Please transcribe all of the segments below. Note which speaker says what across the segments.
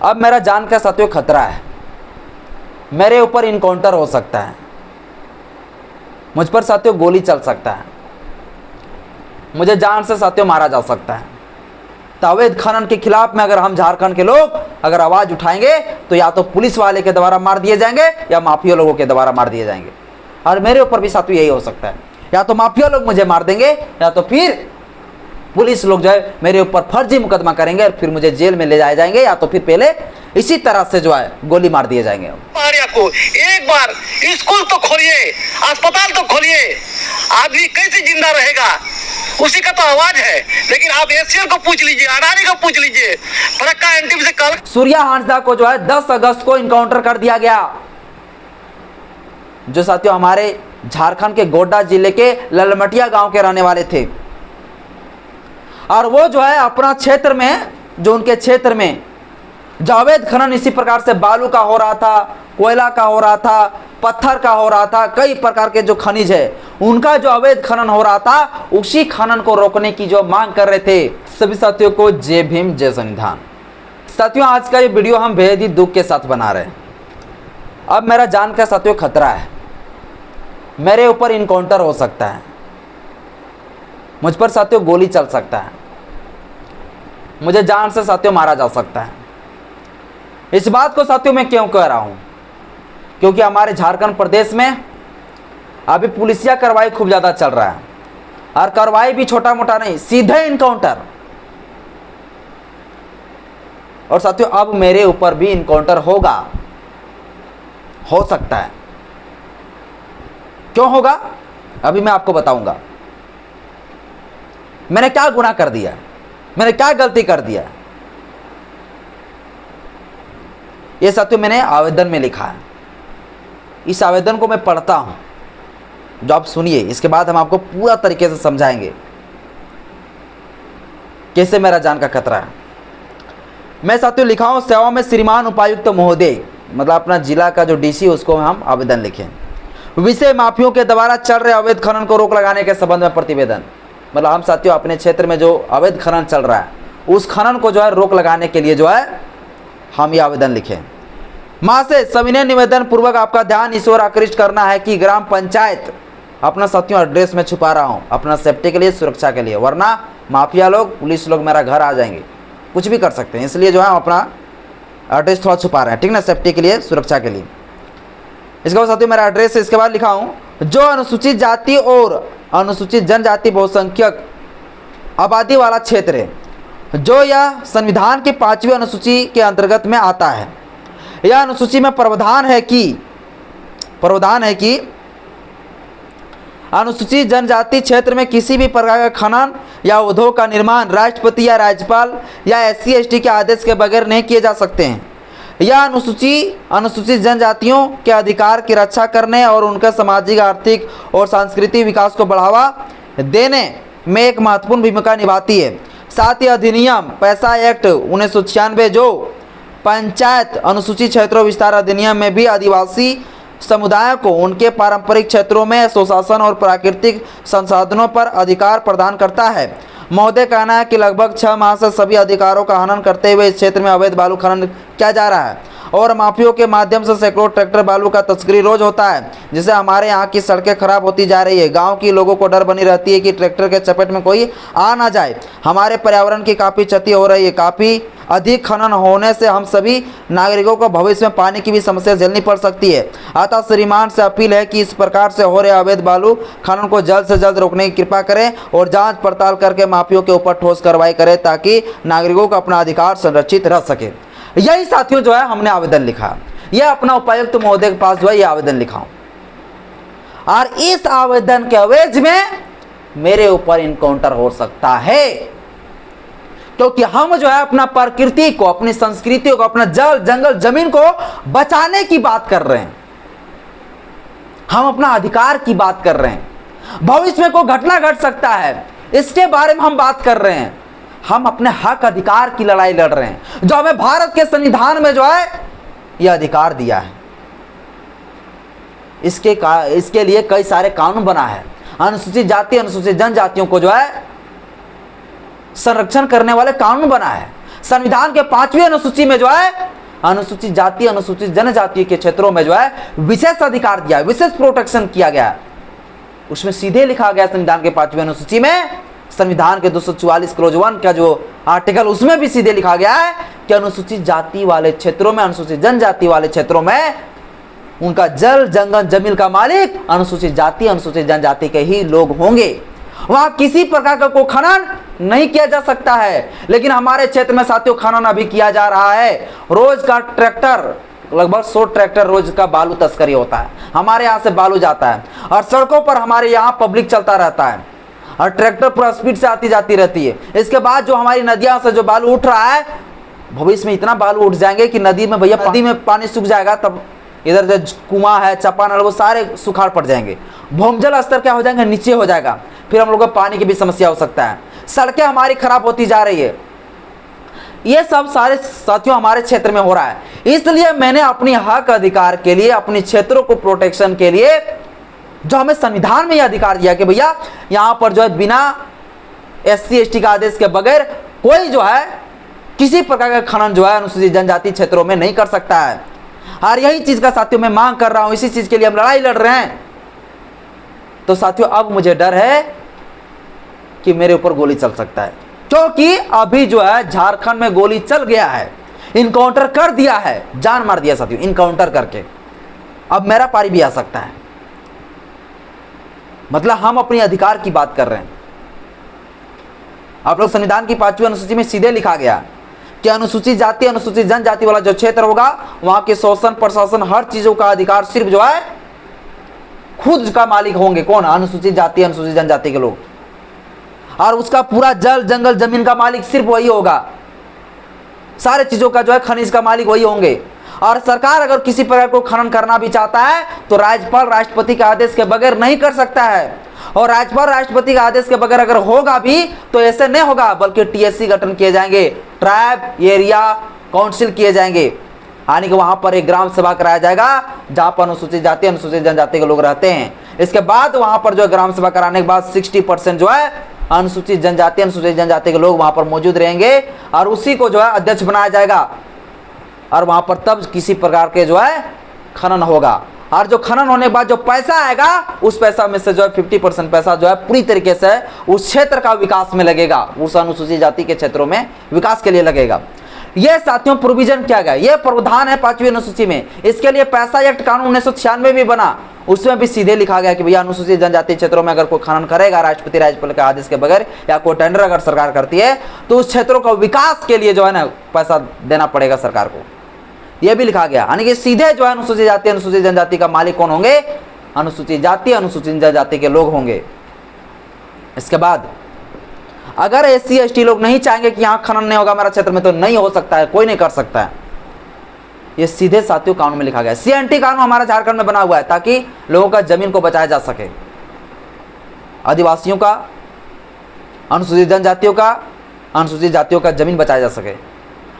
Speaker 1: अब मेरा जान का साथियों खतरा है, मेरे ऊपर इनकाउंटर हो सकता है, मुझ पर साथियों गोली चल सकता है, मुझे जान से साथियों मारा जा सकता है। तो अवैध खनन के खिलाफ में अगर हम झारखंड के लोग अगर आवाज उठाएंगे तो या तो पुलिस वाले के द्वारा मार दिए जाएंगे या माफिया लोगों के द्वारा मार दिए जाएंगे। और मेरे ऊपर भी साथियों यही हो सकता है, या तो माफिया लोग मुझे मार देंगे या तो फिर पुलिस लोग जो है मेरे ऊपर फर्जी मुकदमा करेंगे और फिर मुझे जेल में ले जाए जाएंगे, या तो फिर पहले इसी तरह से जो है गोली मार दिए जाएंगे।
Speaker 2: को एक बार स्कूल तो खोलिए, अस्पताल तो खोलिए, आदमी कैसे जिंदा रहेगा उसी का तो आवाज है। लेकिन आप एशियल को पूछ लीजिए, अडानी को पूछ लीजिए, फरक्का एनटीपी से कल
Speaker 1: सूर्या हांसदा को जो है 10 अगस्त को इनकाउंटर कर दिया गया, जो साथियों हमारे झारखंड के गोड्डा जिले के ललमटिया गांव के रहने वाले थे। और वो जो है अपना क्षेत्र में, जो उनके क्षेत्र में जो अवैध खनन इसी प्रकार से बालू का हो रहा था, कोयला का हो रहा था, पत्थर का हो रहा था, कई प्रकार के जो खनिज है उनका जो अवैध खनन हो रहा था, उसी खनन को रोकने की जो मांग कर रहे थे। सभी साथियों को जय भीम जय संविधान। साथियों आज का ये वीडियो हम बेहद ही दुख के साथ बना रहे हैं। अब मेरा जान का साथियों खतरा है, मेरे ऊपर इनकाउंटर हो सकता है, मुझ पर साथियों गोली चल सकता है, मुझे जान से साथियों मारा जा सकता है। इस बात को साथियों मैं क्यों कह रहा हूं, क्योंकि हमारे झारखंड प्रदेश में अभी पुलिसिया कार्रवाई खूब ज्यादा चल रहा है, और कार्रवाई भी छोटा मोटा नहीं, सीधे इनकाउंटर। और साथियों अब मेरे ऊपर भी इनकाउंटर होगा, हो सकता है। क्यों होगा अभी मैं आपको बताऊंगा। मैंने क्या गुनाह कर दिया, मैंने क्या गलती कर दिया, यह साथियों मैंने आवेदन में लिखा है। इस आवेदन को मैं पढ़ता हूं, जो आप सुनिए, इसके बाद हम आपको पूरा तरीके से समझाएंगे कैसे मेरा जान का खतरा है। मैं साथियों लिखा हूं, सेवा में श्रीमान उपायुक्त महोदय, मतलब अपना जिला का जो डीसी, उसको हम आवेदन लिखें। विषय माफियों के द्वारा चल रहे अवैध खनन को रोक लगाने के संबंध में प्रतिवेदन। मतलब हम साथियों अपने क्षेत्र में जो अवैध खनन चल रहा है उस खनन को जो है रोक लगाने के लिए जो है हम ये आवेदन लिखें। मां से सविनय निवेदन पूर्वक आपका ध्यान इस ओर आकृष्ट करना है कि ग्राम पंचायत, अपना साथियों एड्रेस में छुपा रहा हूं अपना सेफ्टी के लिए, सुरक्षा के लिए, वरना माफिया लोग, पुलिस लोग मेरा घर आ जाएंगे, कुछ भी कर सकते हैं। इसलिए जो है हम अपना एड्रेस थोड़ा छुपा रहे हैं, ठीक ना, सेफ्टी के लिए, सुरक्षा के लिए। इसके बाद साथियों मेरा एड्रेस है, इसके बाद लिखा हूं, जो अनुसूचित जाति और अनुसूचित जनजाति बहुसंख्यक आबादी वाला क्षेत्र है, जो यह संविधान की 5वीं अनुसूची के अंतर्गत में आता है। यह अनुसूची में प्रावधान है कि अनुसूचित जनजाति क्षेत्र में किसी भी प्रकार का खनन या उद्योग का निर्माण राष्ट्रपति या राज्यपाल या SC/ST के आदेश के बगैर नहीं किए जा सकते हैं। यह अनुसूचित जनजातियों के अधिकार की रक्षा करने और उनका सामाजिक, आर्थिक और सांस्कृतिक विकास को बढ़ावा देने में एक महत्वपूर्ण भूमिका निभाती है। साथ ही अधिनियम पैसा एक्ट 1996, जो पंचायत अनुसूचित क्षेत्रों विस्तार अधिनियम में भी आदिवासी समुदाय को उनके पारंपरिक क्षेत्रों में स्वशासन और प्राकृतिक संसाधनों पर अधिकार प्रदान करता है। महोदय कहना है कि लगभग 6 माह से सभी अधिकारों का हनन करते हुए इस क्षेत्र में अवैध बालू खनन किया जा रहा है और माफियों के माध्यम से सैकड़ों ट्रैक्टर बालू का तस्करी रोज होता है, जिससे हमारे यहाँ की सड़कें खराब होती जा रही है। गांव की लोगों को डर बनी रहती है कि ट्रैक्टर के चपेट में कोई आ ना जाए। हमारे पर्यावरण की काफ़ी क्षति हो रही है। काफ़ी अधिक खनन होने से हम सभी नागरिकों को भविष्य में पानी की भी समस्या झेलनी पड़ सकती है। अतः श्रीमान से अपील है कि इस प्रकार से हो रहे अवैध बालू खनन को जल्द से जल्द रोकने की कृपा करें और जांच पड़ताल करके माफियों के ऊपर ठोस कार्रवाई करें, ताकि नागरिकों का अपना अधिकार संरक्षित रह सके। यही साथियों जो है हमने आवेदन लिखा, यह अपना उपायुक्त महोदय के पास जो है ये आवेदन लिखा हूं, और इस आवेदन के एवज में मेरे ऊपर इनकाउंटर हो सकता है, क्योंकि हम जो है अपना प्रकृति को, अपनी संस्कृति को, अपना जल जंगल जमीन को बचाने की बात कर रहे हैं। हम अपना अधिकार की बात कर रहे हैं। भविष्य में कोई घटना घट सकता है, इसके बारे में हम बात कर रहे हैं। हम अपने हक अधिकार की लड़ाई लड़ रहे हैं, जो हमें भारत के संविधान में जो है यह अधिकार दिया है। इसके लिए कई सारे कानून बना है। अनुसूचित जाति, अनुसूचित जनजातियों को जो है संरक्षण करने वाले कानून बना है। संविधान के 5वीं अनुसूची में जो है अनुसूचित जाति अनुसूचित जनजाति के क्षेत्रों में जो है विशेष अधिकार दिया, विशेष प्रोटेक्शन किया गया। उसमें सीधे लिखा गया संविधान के 5वीं अनुसूची में, संविधान के 244 क्लोज 1 का जो आर्टिकल, उसमें भी सीधे लिखा गया है कि अनुसूचित जाति वाले क्षेत्रों में, अनुसूचित जनजाति वाले क्षेत्रों में उनका जल जंगल जमीन का मालिक अनुसूचित जाति अनुसूचित जनजाति के ही लोग होंगे। वहां किसी प्रकार का कोई खनन नहीं किया जा सकता है। लेकिन हमारे क्षेत्र में साथियों खनन अभी किया जा रहा है। रोज का ट्रैक्टर, लगभग 100 ट्रैक्टर रोज का बालू तस्करी होता है। हमारे यहाँ से बालू जाता है और सड़कों पर हमारे यहाँ पब्लिक चलता रहता है और ट्रैक्टर पूरा स्पीड से आती जाती रहती है। इसके बाद जो हमारी नदियां से जो बालू उठ रहा है, भविष्य में इतना बालू उठ जाएंगे कि नदी में भैया नदी में पानी सूख जाएगा, तब इधर जो कुआं है चापानल वो सारे सुखाड़ पड़ जाएंगे, भूजल स्तर क्या हो जाएंगे, नीचे हो जाएगा। फिर हम लोग को पानी की भी समस्या हो सकता है। सड़कें हमारी खराब होती जा रही है। ये सब सारे साथियों हमारे क्षेत्र में हो रहा है। इसलिए मैंने अपनी हक अधिकार के लिए, अपने क्षेत्रों को प्रोटेक्शन के लिए, जो हमें संविधान में यह अधिकार दिया कि भैया यहां पर जो है बिना SC ST का आदेश के बगैर कोई जो है किसी प्रकार का खनन जो है अनुसूचित जनजाति क्षेत्रों में नहीं कर सकता है। और यही चीज का साथियों मैं मांग कर रहा हूं, इसी चीज के लिए हम लड़ाई लड़ रहे हैं। तो साथियों अब मुझे डर है कि मेरे ऊपर गोली चल सकता है, क्योंकि अभी जो है झारखंड में गोली चल गया है, इनकाउंटर कर दिया है, जान मार दिया साथियों इनकाउंटर करके। अब मेरा पारी भी आ सकता है। मतलब हम अपने अधिकार की बात कर रहे हैं। आप लोग संविधान की 5वीं अनुसूची में सीधे लिखा गया कि अनुसूचित जाति अनुसूचित जनजाति वाला जो क्षेत्र होगा वहां के शोषण प्रशासन हर चीजों का अधिकार सिर्फ जो है खुद का मालिक होंगे। कौन? अनुसूचित जाति अनुसूचित जनजाति के लोग। और उसका पूरा जल जंगल जमीन का मालिक सिर्फ वही होगा। सारे चीजों का जो है खनिज का मालिक वही होंगे। और सरकार अगर किसी प्रकार को खनन करना भी चाहता है तो राज्यपाल राष्ट्रपति के आदेश के बगैर नहीं कर सकता है। और राज्यपाल राष्ट्रपति के आदेश के बगैर अगर होगा भी तो ऐसे नहीं होगा, बल्कि TSC गठन किए जाएंगे, ट्राइब एरिया काउंसिल किए जाएंगे, यानी कि वहां पर एक ग्राम सभा कराया जाएगा जहां पर अनुसूचित जाति अनुसूचित जनजाति के लोग रहते हैं। इसके बाद वहां पर जो ग्राम सभा कराने के बाद 60% जो है अनुसूचित जनजाति अनुसूचित जनजाति के लोग वहां पर मौजूद रहेंगे और उसी को जो है अध्यक्ष बनाया जाएगा। और वहां पर तब किसी प्रकार के जो है खनन होगा। और जो खनन होने के बाद जो पैसा आएगा उस पैसा में से जो है 50% पैसा जो है पूरी तरीके से उस क्षेत्र का विकास में लगेगा, उस अनुसूचित जाति के क्षेत्रों में विकास के लिए लगेगा। यह साथियों प्रोविजन किया गया, यह प्रावधान है 5वीं अनुसूची में। इसके लिए पैसा एक्ट कानून 1996 भी बना, उसमें भी सीधे लिखा गया कि भैया अनुसूचित जनजाति क्षेत्रों में अगर कोई खनन करेगा राष्ट्रपति राज्यपाल के आदेश के बगैर या कोई टेंडर अगर सरकार करती है तो उस क्षेत्रों का विकास के लिए जो है ना पैसा देना पड़ेगा सरकार को। यह भी लिखा गया, यानी कि सीधे जो है अनुसूचित जाति अनुसूचित जनजाति का मालिक कौन होंगे? अनुसूचित जाति अनुसूचित जनजाति के लोग होंगे। इसके बाद अगर SC ST लोग नहीं चाहेंगे कि यहाँ खनन नहीं होगा हमारा क्षेत्र में, तो नहीं हो सकता है, कोई नहीं कर सकता है। ये सीधे साथियों कानून में लिखा गया है। CNT कानून हमारा झारखंड में बना हुआ है ताकि लोगों का जमीन को बचाया जा सके, आदिवासियों का, अनुसूचित जनजातियों का, अनुसूचित जातियों का जमीन बचाया जा सके।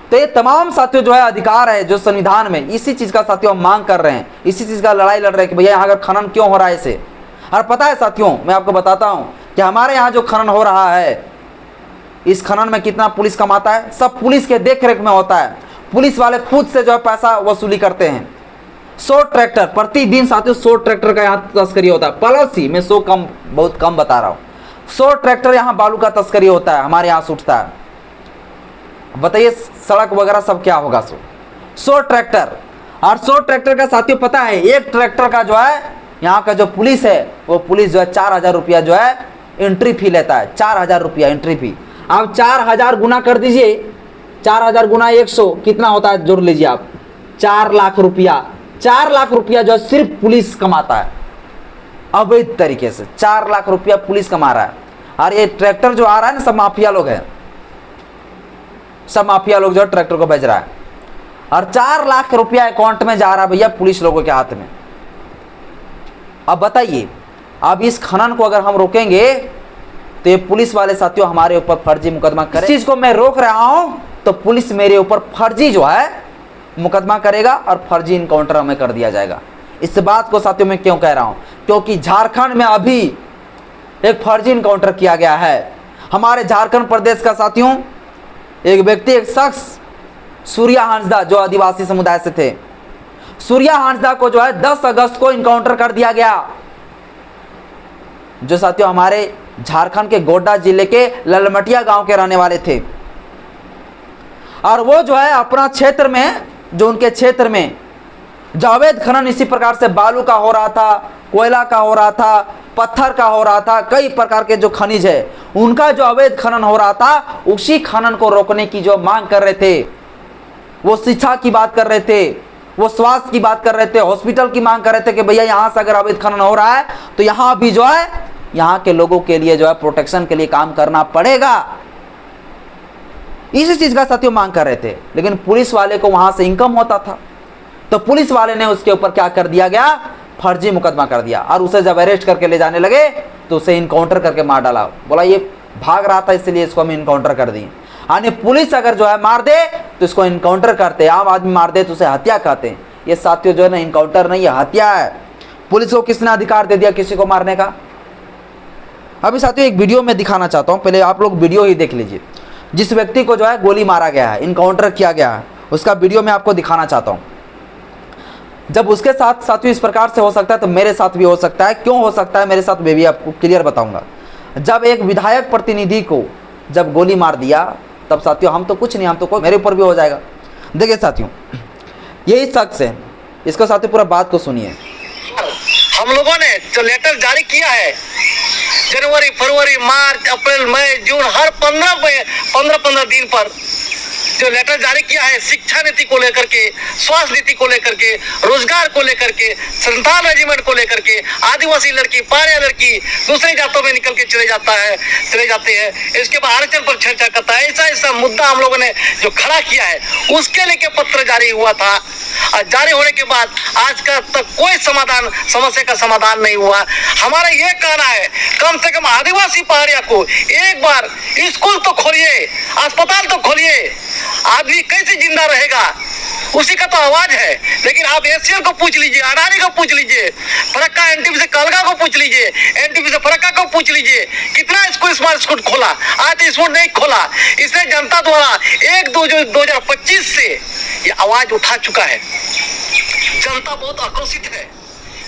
Speaker 1: तो ये तमाम साथियों जो है अधिकार है जो संविधान में, इसी चीज का साथियों हम मांग कर रहे हैं, इसी चीज का लड़ाई लड़ रहे हैं कि भैया यहाँ अगर खनन क्यों हो रहा है इसे। और पता है साथियों मैं आपको बताता हूँ कि हमारे यहाँ जो खनन हो रहा है इस खनन में कितना पुलिस कमाता है, सब पुलिस के देख रेख में होता है। पुलिस वाले खुद से जो है पैसा वसूली करते हैं। 100 ट्रैक्टर प्रतिदिन साथियों 100 ट्रैक्टर का यहाँ तस्करी होता है। पॉलिसी में 100 कम, बहुत कम बता रहा हूँ। 100 ट्रैक्टर यहाँ बालू का तस्करी होता है, हमारे यहाँ छूटता है। बताइए सड़क वगैरह सब क्या होगा। 100 ट्रैक्टर, और 100 ट्रैक्टर का साथियों पता है एक ट्रैक्टर का जो है यहाँ का जो पुलिस है वो पुलिस जो है 4000 रुपया जो है एंट्री फी लेता है। 4000 रुपया एंट्री फी। अब 4000 गुना कर दीजिए, 4000 गुना 100 कितना होता है जोड़ लीजिए आप, 4 लाख रुपया। 4 लाख रुपया जो है सिर्फ पुलिस कमाता है अवैध तरीके से। 4 लाख रुपया पुलिस कमा रहा है। और ये ट्रैक्टर जो आ रहा है ना सब माफिया लोग हैं, सब माफिया लोग जो है ट्रैक्टर को भेज रहा है। और 4 लाख रुपया अकाउंट में जा रहा है भैया पुलिस लोगों के हाथ में। अब बताइए, अब इस खनन को अगर हम रोकेंगे तो ये पुलिस वाले साथियों हमारे ऊपर फर्जी मुकदमा करें। इस चीज को मैं रोक रहा हूं तो पुलिस मेरे ऊपर फर्जी जो है मुकदमा करेगा और फर्जी इनकाउंटर हमें कर दिया जाएगा। इस बात को साथियों मैं क्यों कह रहा हूं? क्योंकि झारखंड में अभी एक फर्जी इनकाउंटर किया गया है। हमारे झारखंड प्रदेश का साथियों एक व्यक्ति, एक शख्स सूर्या हांसदा जो आदिवासी समुदाय से थे, सूर्या हांसदा को जो है 10 अगस्त को इनकाउंटर कर दिया गया, जो साथियों हमारे झारखंड के गोड्डा जिले के ललमटिया गांव के रहने वाले थे। और वो जो है अपना क्षेत्र में, जो उनके क्षेत्र में जो अवैध खनन इसी प्रकार से बालू का हो रहा था, कोयला का हो रहा था, पत्थर का हो रहा था, कई प्रकार के जो खनिज है उनका जो अवैध खनन हो रहा था, उसी खनन को रोकने की जो मांग कर रहे थे। वो शिक्षा की बात कर रहे थे, वो स्वास्थ्य की बात कर रहे थे, हॉस्पिटल की मांग कर रहे थे कि भैया यहाँ से अगर अवैध खनन हो रहा है तो यहाँ भी जो है यहाँ के लोगों के लिए जो है प्रोटेक्शन के लिए काम करना पड़ेगा। इसी चीज का साथियों मांग कर रहे थे। लेकिन पुलिस वाले को वहां से इनकम होता था, तो पुलिस वाले ने उसके ऊपर क्या कर दिया गया, फर्जी मुकदमा कर दिया। और उसे जब अरेस्ट करके ले जाने लगे तो उसे इनकाउंटर करके मार डाला। बोला ये भाग रहा था इसलिए इसको हम इनकाउंटर कर दिए। यानी पुलिस अगर जो है मार दे तो इसको इनकाउंटर करते, आम आदमी मार दे तो उसे हत्या कहते हैं। ये साथियों जो है ना इनकाउंटर नहीं, है हत्या है। पुलिस को किसने अधिकार दे दिया किसी को मारने का? अभी साथियों एक वीडियो में दिखाना चाहता हूं, पहले आप लोग वीडियो ही देख लीजिए। जिस व्यक्ति को जो है गोली मारा गया है, इनकाउंटर किया गया है, उसका वीडियो मैं आपको दिखाना चाहता हूं। जब उसके साथ साथियों इस प्रकार से हो सकता है तो मेरे साथ भी हो सकता है। क्यों हो सकता है मेरे साथ, मैं भी आपको क्लियर बताऊंगा। जब एक विधायक प्रतिनिधि को जब गोली मार दिया तब साथियों हम तो कुछ नहीं, हम तो कोई, मेरे ऊपर भी हो जाएगा। देखिए साथियों यही शख्स है, इसको साथियों पूरा बात को सुनिए।
Speaker 2: हम लोगों ने जो लेटर जारी किया है जनवरी, फरवरी, मार्च, अप्रैल, मई, जून, हर 15 दिन पर जो लेटर जारी किया है शिक्षा नीति को लेकर के, स्वास्थ्य नीति को लेकर के, रोजगार को लेकर के, संतान रेजिमेंट को लेकर के, आदिवासी लड़की, पारिया लड़की दूसरी जातों में निकल के चले जाते हैं, इसके बाद आरक्षण पर चर्चा करता है। ऐसा मुद्दा हम लोगों ने जो खड़ा किया है उसके लेके पत्र जारी हुआ था। और जारी होने के बाद आज तक कोई समस्या का समाधान नहीं हुआ। हमारा ये कहना है कम से कम आदिवासी पहाड़िया को एक बार स्कूल तो खोलिए, अस्पताल तो खोलिए। आदमी कैसे जिंदा रहेगा उसी का तो आवाज है। लेकिन आप एशियन को पूछ लीजिए, अडानी को पूछ लीजिए, फरक्का एनटीपी से कलगा को पूछ लीजिए, एनटीपी से फरक्का को पूछ लीजिए, कितना स्कूल स्मार्ट स्कूल खोला, आज स्कूल नहीं खोला। इसलिए जनता द्वारा 1/2/2025 से ये आवाज उठा चुका है। जनता बहुत आक्रोशित है।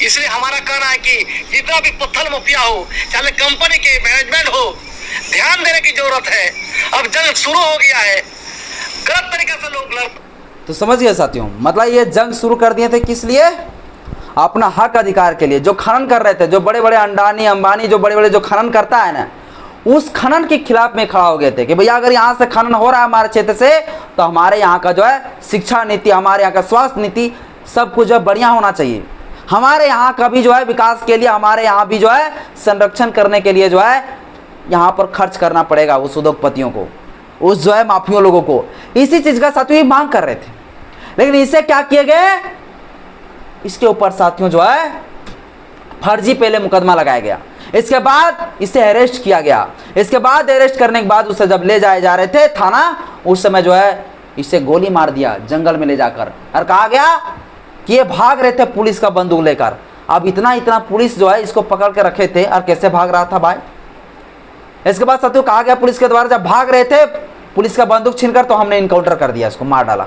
Speaker 2: इसलिए हमारा कहना है कि जितना भी पत्थर माफिया हो, चाहे कंपनी के मैनेजमेंट हो, ध्यान देने की जरूरत है। अब जंग शुरू हो गया है, गलत तरीके से लोग लड़।
Speaker 1: तो समझ गए साथियों, मतलब ये जंग शुरू कर दिए थे किस लिए? अपना हक अधिकार के लिए। जो खनन कर रहे थे, जो बड़े बड़े अंडानी अंबानी जो बड़े बड़े जो खनन करता है ना, उस खनन के खिलाफ में खड़ा हो गए थे कि भैया अगर यहाँ से खनन हो रहा है हमारे क्षेत्र से तो हमारे यहाँ का जो है शिक्षा नीति, हमारे यहाँ का स्वास्थ्य नीति, सब कुछ जो बढ़िया होना चाहिए। हमारे यहाँ का भी जो है विकास के लिए, हमारे यहाँ भी जो है संरक्षण करने के लिए जो है यहाँ पर खर्च करना पड़ेगा उस उद्योगपतियों को, उस जो है माफियों लोगों को। इसी चीज का साथियों मांग कर रहे थे। लेकिन इससे क्या किए गए, इसके ऊपर साथियों जो है फर्जी पहले मुकदमा लगाया गया, इसके बाद इसे अरेस्ट किया गया। इसके बाद अरेस्ट करने के बाद उसे जब ले जाए जा रहे थे थाना, उस समय जो है इसे गोली मार दिया जंगल में ले जाकर। और कहा गया कि ये भाग रहे थे पुलिस का बंदूक लेकर। अब इतना पुलिस जो है इसको पकड़ के रखे थे, और कैसे भाग रहा था भाई। इसके बाद साथियों कहा गया पुलिस के द्वारा जब भाग रहे थे पुलिस का बंदूक छीनकर, तो हमने इनकाउंटर कर दिया, इसको मार डाला।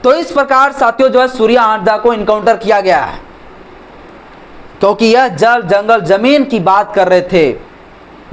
Speaker 1: तो इस प्रकार साथियों जो है सूर्या हांसदा को इनकाउंटर किया गया है, क्योंकि यह जल जंगल जमीन की बात कर रहे थे,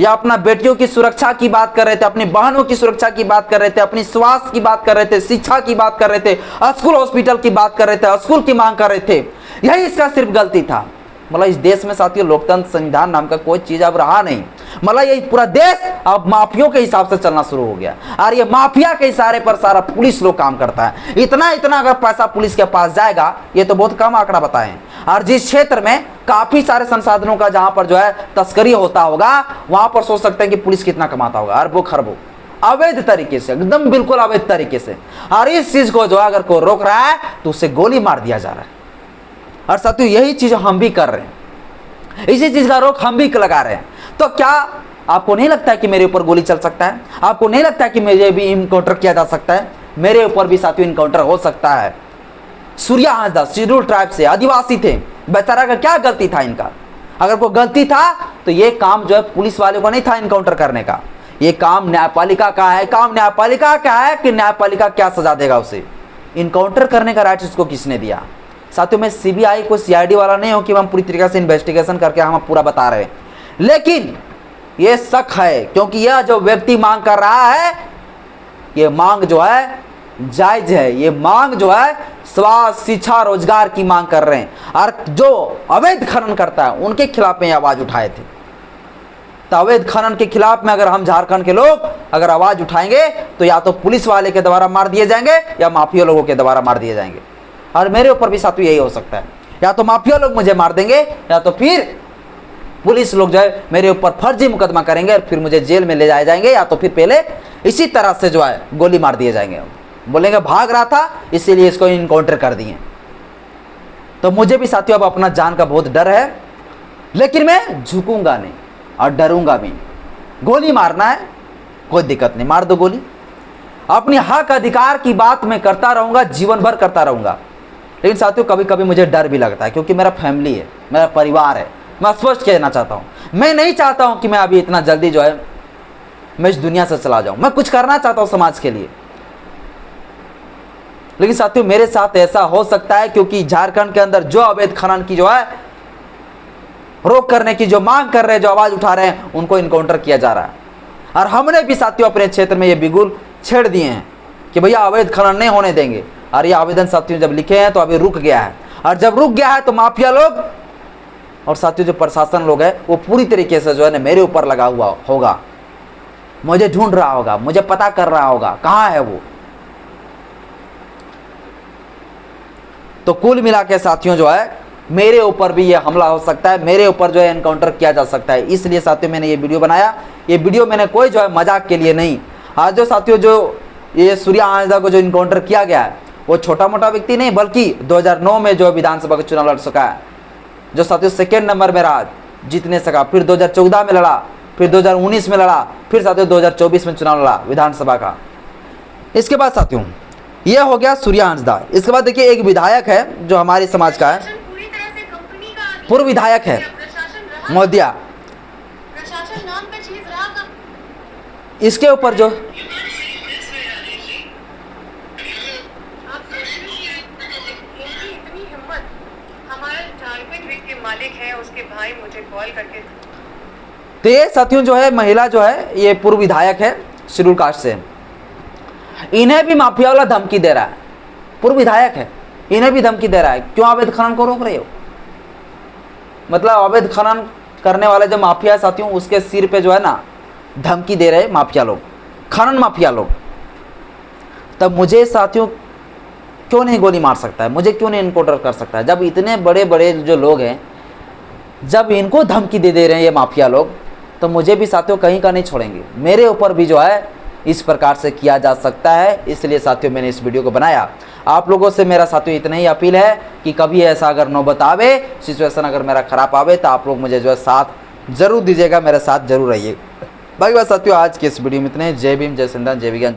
Speaker 1: या अपना बेटियों की सुरक्षा की बात कर रहे थे, अपनी बहनों की सुरक्षा की बात कर रहे थे, अपनी स्वास्थ्य की बात कर रहे थे, शिक्षा की बात कर रहे थे, स्कूल हॉस्पिटल की बात कर रहे थे, स्कूल की मांग कर रहे थे। यही इसका सिर्फ गलती था। मतलब इस देश में साथियों लोकतंत्र संविधान नाम का कोई चीज अब रहा नहीं। मतलब ये पूरा देश अब माफियों के हिसाब से चलना शुरू हो गया, और ये माफिया के इशारे पर सारा पुलिस लोग काम करता है। इतना अगर पैसा पुलिस के पास जाएगा, ये तो बहुत कम आंकड़ा बताएं। और जिस क्षेत्र में काफी सारे संसाधनों का जहां पर जो है तस्करी होता होगा, वहां पर सोच सकते हैं कि पुलिस कितना कमाता होगा, अरबों खरबों अवैध तरीके से, एकदम बिल्कुल अवैध तरीके से। और इस चीज को जो अगर कोई रोक रहा है तो उसे गोली मार दिया जा रहा है। और साथियों यही चीज हम भी कर रहे हैं, इसी चीज का रोक हम भी लगा रहे हैं। तो क्या आपको नहीं लगता है कि मेरे ऊपर गोली चल सकता है? आपको नहीं लगता है कि मुझे भी इनकाउंटर किया जा सकता है? मेरे ऊपर भी साथियों इनकाउंटर हो सकता है। सूर्या हांसदा शेड्यूल ट्राइब से आदिवासी थे, बेचारा का क्या गलती था इनका? अगर कोई गलती था तो ये काम जो है पुलिस वाले को नहीं था इनकाउंटर करने का, ये काम न्यायपालिका का है। काम न्यायपालिका का है कि न्यायपालिका क्या सजा देगा उसे। इनकाउंटर करने का राइट उसको किसने दिया? साथियों, मैं सीबीआई को सीआईडी वाला नहीं हूं कि हम पूरी तरीके से इन्वेस्टिगेशन करके हम पूरा बता रहे हैं, लेकिन ये शक है क्योंकि यह जो व्यक्ति मांग कर रहा है, ये मांग जो है जायज है। ये मांग जो है स्वास्थ्य, शिक्षा, रोजगार की मांग कर रहे हैं। और जो अवैध खनन करता है उनके खिलाफ में आवाज उठाए थे। तो अवैध खनन के खिलाफ में अगर हम झारखंड के लोग अगर आवाज उठाएंगे तो या तो पुलिस वाले के द्वारा मार दिए जाएंगे या माफिया लोगों के द्वारा मार दिए जाएंगे। और मेरे ऊपर भी साथियों यही हो सकता है, या तो माफिया लोग मुझे मार देंगे या तो फिर पुलिस लोग जो है मेरे ऊपर फर्जी मुकदमा करेंगे और फिर मुझे जेल में ले जाए जाएंगे, या तो फिर पहले इसी तरह से जो है गोली मार दिए जाएंगे। बोलेंगे भाग रहा था इसीलिए इसको इनकाउंटर कर दिए। तो मुझे भी साथियों अब अपना जान का बहुत डर है, लेकिन मैं झुकूंगा नहीं और डरूंगा भी। गोली मारना है कोई दिक्कत नहीं, मार दो गोली। अपने हक अधिकार की बात मैं करता रहूंगा, जीवन भर करता रहूंगा। लेकिन साथियों कभी कभी मुझे डर भी लगता है क्योंकि मेरा फैमिली है, मेरा परिवार है। मैं स्पष्ट कहना चाहता हूं, मैं नहीं चाहता हूं कि मैं अभी इतना जल्दी जो है मैं इस दुनिया से चला जाऊं। मैं कुछ करना चाहता हूं समाज के लिए, लेकिन साथियों मेरे साथ ऐसा हो सकता है क्योंकि झारखंड के अंदर जो अवैध खनन की जो है रोक करने की जो मांग कर रहे हैं, जो आवाज उठा रहे हैं, उनको इनकाउंटर किया जा रहा है। और हमने भी साथियों अपने क्षेत्र में ये बिगुल छेड़ दिए हैं कि भैया अवैध खनन नहीं होने देंगे। और ये आवेदन साथियों जब लिखे हैं तो अभी रुक गया है, और जब रुक गया है तो माफिया लोग और साथियों जो प्रशासन लोग है वो पूरी तरीके से जो है ना मेरे ऊपर लगा हुआ होगा, मुझे ढूंढ रहा होगा, मुझे पता कर रहा होगा कहाँ है वो। तो कुल मिला के साथियों जो है मेरे ऊपर भी ये हमला हो सकता है, मेरे ऊपर जो है एनकाउंटर किया जा सकता है। इसलिए साथियों मैंने ये वीडियो बनाया। ये वीडियो मैंने कोई जो है मजाक के लिए नहीं। आज जो साथियों जो ये सूर्या हांसदा को जो इनकाउंटर किया गया है वो छोटा मोटा व्यक्ति नहीं, बल्कि 2009 में जो विधानसभा का चुनाव लड़ सका है, जो साथियों सेकेंड नंबर में रहा, जीत नहीं सका, फिर 2014 में लड़ा, फिर 2019 में लड़ा, फिर साथियों 2024 में चुनाव लड़ा विधानसभा का। इसके बाद साथियों यह हो गया सूर्या हांसदा। इसके बाद देखिए एक विधायक है जो हमारे समाज का है, पूर्व विधायक है मोदिया। इसके ऊपर जो
Speaker 3: मालिक है उसके भाई मुझे कॉल करके,
Speaker 1: तो ये साथियों जो है महिला जो है ये पूर्व विधायक है, शेड्यूल कास्ट से। इन्हें भी माफिया वाला धमकी दे रहा है, पूर्व विधायक है, इन्हें भी धमकी दे रहा है क्यों अवैध खनन को रोक रहे हो। मतलब अवैध खनन करने वाले जो माफिया है साथियों उसके सिर पे जो है ना धमकी दे रहे माफिया लोग, खनन माफिया लोग। तब मुझे साथियों क्यों नहीं गोली मार सकता है, मुझे क्यों नहीं इनकाउंटर कर सकता है? जब इतने बड़े बड़े जो लोग हैं जब इनको धमकी दे रहे हैं ये माफिया लोग, तो मुझे भी साथियों कहीं का नहीं छोड़ेंगे। मेरे ऊपर भी जो है इस प्रकार से किया जा सकता है। इसलिए साथियों मैंने इस वीडियो को बनाया। आप लोगों से मेरा साथियों इतना ही अपील है कि कभी ऐसा अगर नौबत आवे, सिचुएशन अगर मेरा खराब आवे, तो आप लोग मुझे जो है साथ जरूर दीजिएगा, मेरे साथ जरूर रहिए। बाकी बात साथियों आज के इस वीडियो में इतने। जय भीम, जय सिंधन, जय विज्ञान।